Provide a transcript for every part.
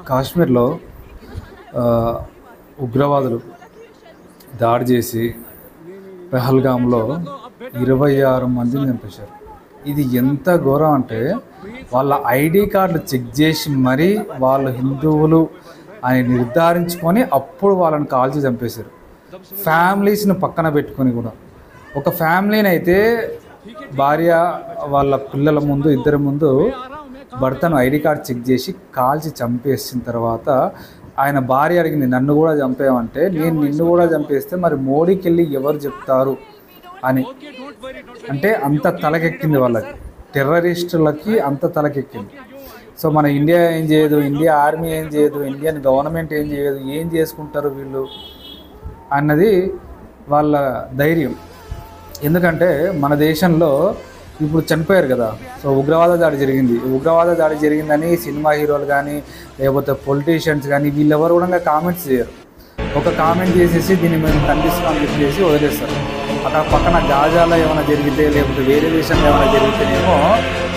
కాశ్మీర్లో ఉగ్రవాదులు దాడి చేసి పెహల్గామ్లో 26 మందిని చంపేశారు. ఇది ఎంత ఘోరం అంటే వాళ్ళ ఐడి కార్డులు చెక్ చేసి మరీ వాళ్ళు హిందువులు అని నిర్ధారించుకొని అప్పుడు వాళ్ళని కాల్చి చంపేశారు. ఫ్యామిలీస్ని పక్కన పెట్టుకొని కూడా ఒక ఫ్యామిలీని అయితే భార్య వాళ్ళ పిల్లల ముందు ఇద్దరి ముందు భర్తను ఐడి కార్డ్ చెక్ చేసి కాల్చి చంపేసిన తర్వాత ఆయన భార్య అడిగింది, నన్ను కూడా చంపేమంటే నేను నిన్ను కూడా చంపేస్తే మరి మోడీకి వెళ్ళి ఎవరు చెప్తారు అని. అంటే అంత తలకెక్కింది వాళ్ళకి, టెర్రరిస్టులకి అంత తలకెక్కింది. సో మన ఇండియా ఏం చేయదు, ఇండియా ఆర్మీ ఏం చేయదు, ఇండియన్ గవర్నమెంట్ ఏం చేయదు, ఏం చేసుకుంటారు వీళ్ళు అన్నది వాళ్ళ ధైర్యం. ఎందుకంటే మన దేశంలో ఇప్పుడు చనిపోయారు కదా, సో ఉగ్రవాద దాడి జరిగింది. ఉగ్రవాద దాడి జరిగిందని సినిమా హీరోలు కానీ లేకపోతే పొలిటీషియన్స్ కానీ వీళ్ళెవరు కూడా కామెంట్స్ చేయరు. ఒక కామెంట్ చేసేసి దీన్ని మేము ఖండిస్తున్నాం చెప్పేసి వదిలేస్తారు. అక్కడ పక్కన గాజాలో ఏమైనా జరిగితే లేకపోతే వేరే దేశంలో ఏమైనా జరిగితేనేమో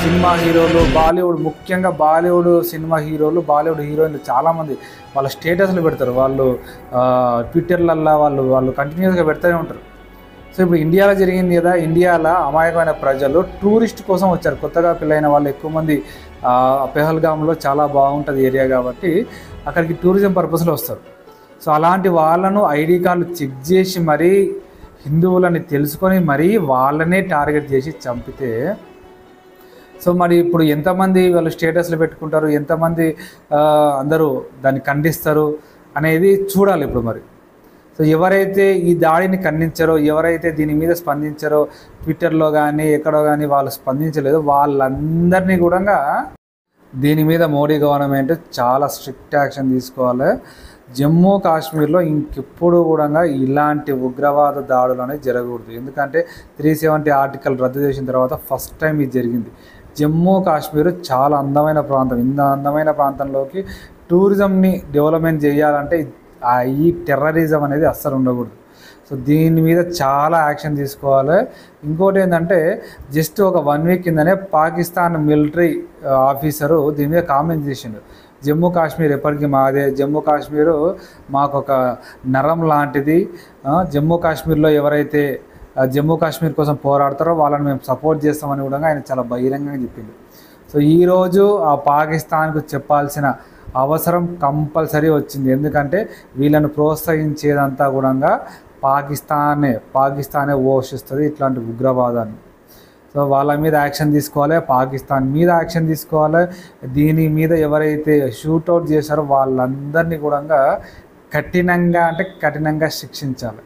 సినిమా హీరోలు, బాలీవుడ్, ముఖ్యంగా బాలీవుడ్ సినిమా హీరోలు, బాలీవుడ్ హీరోయిన్లు చాలామంది వాళ్ళ స్టేటస్లు పెడతారు. వాళ్ళు ట్విట్టర్లల్లో వాళ్ళు కంటిన్యూస్గా పెడతానే ఉంటారు. సో ఇప్పుడు ఇండియాలో జరిగింది కదా, ఇండియాలో అమాయకమైన ప్రజలు టూరిస్ట్ కోసం వచ్చారు. కొత్తగా పెళ్ళైన వాళ్ళు ఎక్కువ మంది పెహల్గామ్లో చాలా బాగుంటుంది ఏరియా కాబట్టి అక్కడికి టూరిజం పర్పస్లో వస్తారు. సో అలాంటి వాళ్ళను ఐడి కార్డులు చెక్ చేసి మరీ హిందువులని తెలుసుకొని మరీ వాళ్ళనే టార్గెట్ చేసి చంపితే సో మరి ఇప్పుడు ఎంతమంది వాళ్ళు స్టేటస్లు పెట్టుకుంటారు, ఎంతమంది అందరూ దాన్ని ఖండిస్తారు అనేది చూడాలి ఇప్పుడు మరి. సో ఎవరైతే ఈ దాడిని ఖండించారో, ఎవరైతే దీని మీద స్పందించారో, ట్విట్టర్లో కానీ ఎక్కడో కానీ వాళ్ళు స్పందించలేదో వాళ్ళందరినీ కూడా దీని మీద మోడీ గవర్నమెంట్ చాలా స్ట్రిక్ట్ యాక్షన్ తీసుకోవాలి. జమ్మూ కాశ్మీర్లో ఇంకెప్పుడు కూడా ఇలాంటి ఉగ్రవాద దాడులు అనేవి జరగకూడదు. ఎందుకంటే 370 ఆర్టికల్ రద్దు చేసిన తర్వాత ఫస్ట్ టైం ఇది జరిగింది. జమ్మూ కాశ్మీర్ చాలా అందమైన ప్రాంతం. ఇంత అందమైన ప్రాంతంలోకి టూరిజంని డెవలప్మెంట్ చేయాలంటే ఈ టెర్రరిజం అనేది అస్సలు ఉండకూడదు. సో దీని మీద చాలా యాక్షన్ తీసుకోవాలి. ఇంకోటి ఏంటంటే జస్ట్ ఒక 1 వీక్ కిందనే పాకిస్తాన్ మిలిటరీ ఆఫీసరు దీని మీద కామెంట్ చేసిండు, జమ్మూ కాశ్మీర్ ఎప్పటికీ మాదే, జమ్మూ కాశ్మీరు మాకు ఒక నరం లాంటిది, జమ్మూ కాశ్మీర్లో ఎవరైతే జమ్మూ కాశ్మీర్ కోసం పోరాడతారో వాళ్ళని మేము సపోర్ట్ చేస్తామని కూడా ఆయన చాలా బహిరంగంగా చెప్పింది. సో ఈరోజు ఆ పాకిస్తాన్కు చెప్పాల్సిన అవసరం కంపల్సరీ వచ్చింది. ఎందుకంటే వీళ్ళను ప్రోత్సహించేదంతా కూడా పాకిస్తానే పోషిస్తుంది ఇట్లాంటి ఉగ్రవాదాన్ని. సో వాళ్ళ మీద యాక్షన్ తీసుకోవాలి, పాకిస్తాన్ మీద యాక్షన్ తీసుకోవాలి. దీని మీద ఎవరైతే షూట్అవుట్ చేశారో వాళ్ళందరినీ కూడా కఠినంగా శిక్షించాలి.